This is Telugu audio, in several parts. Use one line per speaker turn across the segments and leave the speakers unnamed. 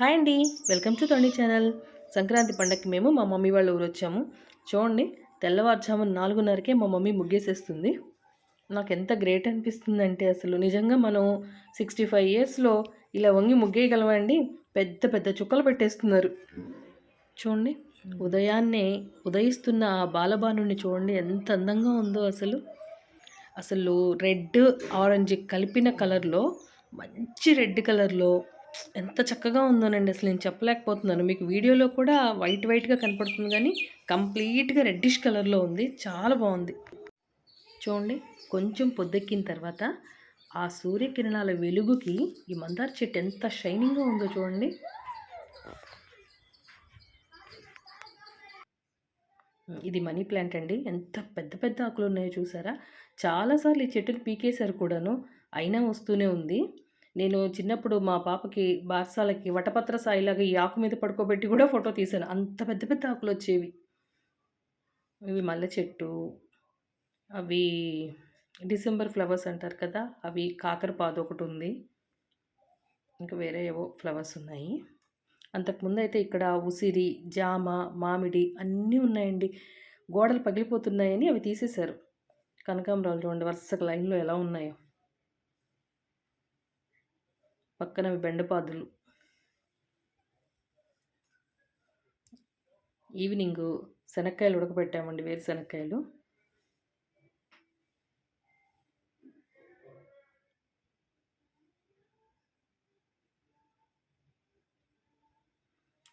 హాయ్ అండి, వెల్కమ్ టు తణి ఛానల్. సంక్రాంతి పండగకి మేము మా మమ్మీ వాళ్ళ ఊరు వచ్చాము. చూడండి, తెల్లవారుజామున 4:30కే మా మమ్మీ ముగ్గేసేస్తుంది. నాకు ఎంత గ్రేట్ అనిపిస్తుందంటే అసలు నిజంగా మనం 65 ఇయర్స్లో ఇలా వంగి ముగ్గేయగలమండి. పెద్ద పెద్ద చుక్కలు పెట్టేస్తున్నారు. చూడండి, ఉదయాన్నే ఉదయిస్తున్న ఆ బాలబానుని చూడండి ఎంత అందంగా ఉందో. అసలు రెడ్ ఆరెంజ్ కలిపిన కలర్లో, మంచి రెడ్ కలర్లో ఎంత చక్కగా ఉందోనండి. అసలు నేను చెప్పలేకపోతున్నాను. మీకు వీడియోలో కూడా వైట్గా కనపడుతుంది, కానీ కంప్లీట్గా రెడ్డిష్ కలర్లో ఉంది. చాలా బాగుంది. చూడండి, కొంచెం పొద్దెక్కిన తర్వాత ఆ సూర్యకిరణాల వెలుగుకి ఈ మందార చెట్టు ఎంత షైనింగ్గా ఉందో చూడండి. ఇది మనీ ప్లాంట్ అండి. ఎంత పెద్ద పెద్ద ఆకులు ఉన్నాయో చూసారా. చాలాసార్లు ఈ చెట్టుని పీకేశారు కూడాను, అయినా వస్తూనే ఉంది. నేను చిన్నప్పుడు మా పాపకి బార్సాలకి వటపత్ర సాయిలాగా ఈ ఆకు మీద పడుకోబెట్టి కూడా ఫోటో తీశాను. అంత పెద్ద పెద్ద ఆకులు వచ్చేవి. ఇవి మల్లె చెట్టు, అవి డిసెంబర్ ఫ్లవర్స్ అంటారు కదా, అవి కాకరపాదు ఒకటి ఉంది. ఇంకా వేరే ఏవో ఫ్లవర్స్ ఉన్నాయి. అంతకుముందు అయితే ఇక్కడ ఉసిరి, జామ, మామిడి అన్నీ ఉన్నాయండి. గోడలు పగిలిపోతున్నాయని అవి తీసేశారు. కనకాంబరాలు చూడండి వరుసగా లైన్లో ఎలా ఉన్నాయో. పక్కన బెండపాదులు. ఈవినింగ్ శనక్కాయలు ఉడకబెట్టామండి, వేరుశనక్కాయలు.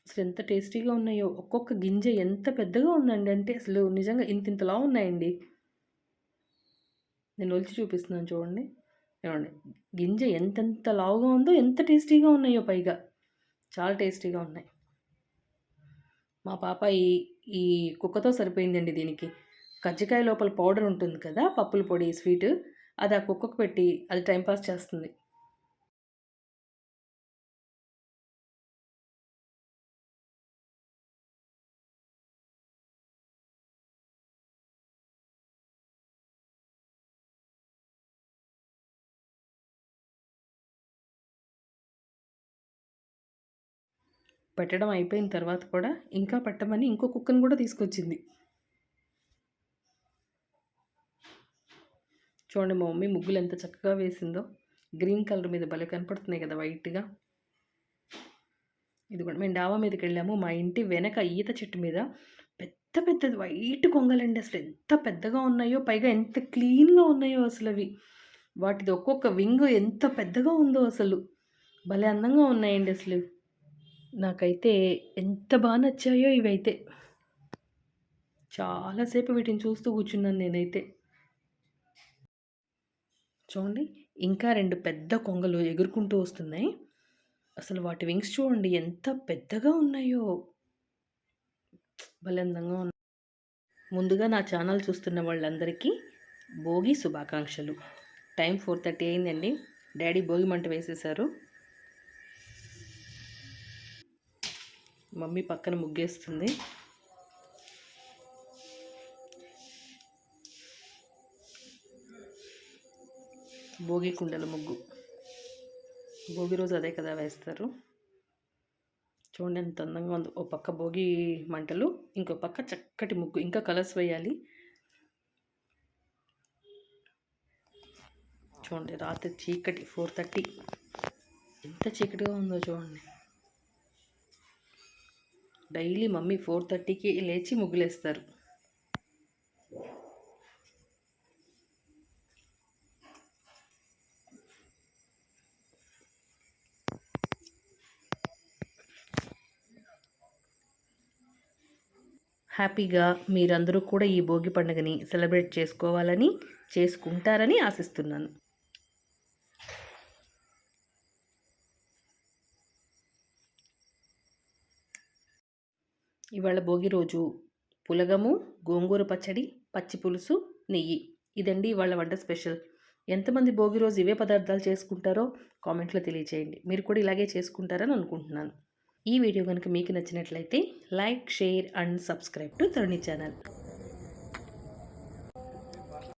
అసలు ఎంత టేస్టీగా ఉన్నాయో. ఒక్కొక్క గింజ ఎంత పెద్దగా ఉందండి అంటే అసలు నిజంగా ఇంతింతలా ఉన్నాయండి. నేను ఒలిచి చూపిస్తున్నాను చూడండి. ఏమండి, గింజ ఎంతెంత లావుగా ఉందో, ఎంత టేస్టీగా ఉన్నాయో పైగా. చాలా టేస్టీగా ఉన్నాయి. మా పాప ఈ కుక్కతో సరిపోయిందండి దీనికి. కజ్జికాయ లోపల పౌడర్ ఉంటుంది కదా, పప్పుల పొడి స్వీట్, అది ఆ కుక్కకు పెట్టి అది టైంపాస్ చేస్తుంది. పెట్టడం అయిపోయిన తర్వాత కూడా ఇంకా పెట్టమని ఇంకో కుక్కను కూడా తీసుకొచ్చింది. చూడండి, మా మమ్మీ ముగ్గులు ఎంత చక్కగా వేసిందో. గ్రీన్ కలర్ మీద భలే కనపడుతున్నాయి కదా వైట్గా. ఇది కూడా మేము డాబా మీదకి వెళ్ళాము. మా ఇంటి వెనక ఈత చెట్టు మీద పెద్ద పెద్దది వైట్ కొంగలండి. అసలు ఎంత పెద్దగా ఉన్నాయో, పైగా ఎంత క్లీన్గా ఉన్నాయో అసలు అవి. వాటిది ఒక్కొక్క వింగ్ ఎంత పెద్దగా ఉందో అసలు. భలే అందంగా ఉన్నాయండి అసలు. నాకైతే ఎంత బాగా నచ్చాయో ఇవైతే. చాలాసేపు వీటిని చూస్తూ కూర్చున్నాను నేనైతే. చూడండి, ఇంకా 2 పెద్ద కొంగలు ఎగురుకుంటూ వస్తున్నాయి. అసలు వాటి వింగ్స్ చూడండి ఎంత పెద్దగా ఉన్నాయో. భలే అందంగా ఉన్నాయి. ముందుగా నా ఛానల్ చూస్తున్న వాళ్ళందరికీ భోగి శుభాకాంక్షలు. టైం 4:30 అయిందండి. డాడీ భోగి మంట వేసేశారు. మమ్మీ పక్కన ముగ్గేస్తుంది. భోగి కుండల ముగ్గు. భోగి రోజు అదే కదా వేస్తారు. చూడండి ఎంత అందంగా ఉందో. ఓ పక్క భోగి మంటలు, ఇంకో పక్క చక్కటి ముగ్గు. ఇంకా కలర్స్ వేయాలి. చూడండి, రాత్రి చీకటి 4:30 ఎంత చీకటిగా ఉందో చూడండి. డైలీ మమ్మీ 4:30కి లేచి ముగ్గులేస్తారు. హ్యాపీగా మీరందరూ కూడా ఈ భోగి పండుగని సెలబ్రేట్ చేసుకోవాలని, చేసుకుంటారని ఆశిస్తున్నాను. ఇవాళ భోగి రోజు పులగము, గోంగూర పచ్చడి, పచ్చి పులుసు, నెయ్యి. ఇదండి ఇవాళ వంట స్పెషల్. ఎంతమంది భోగి రోజు ఇవే పదార్థాలు చేసుకుంటారో కామెంట్లో తెలియచేయండి. మీరు కూడా ఇలాగే చేసుకుంటారని అనుకుంటున్నాను. ఈ వీడియో కనుక మీకు నచ్చినట్లయితే like, share and subscribe to Taruni channel.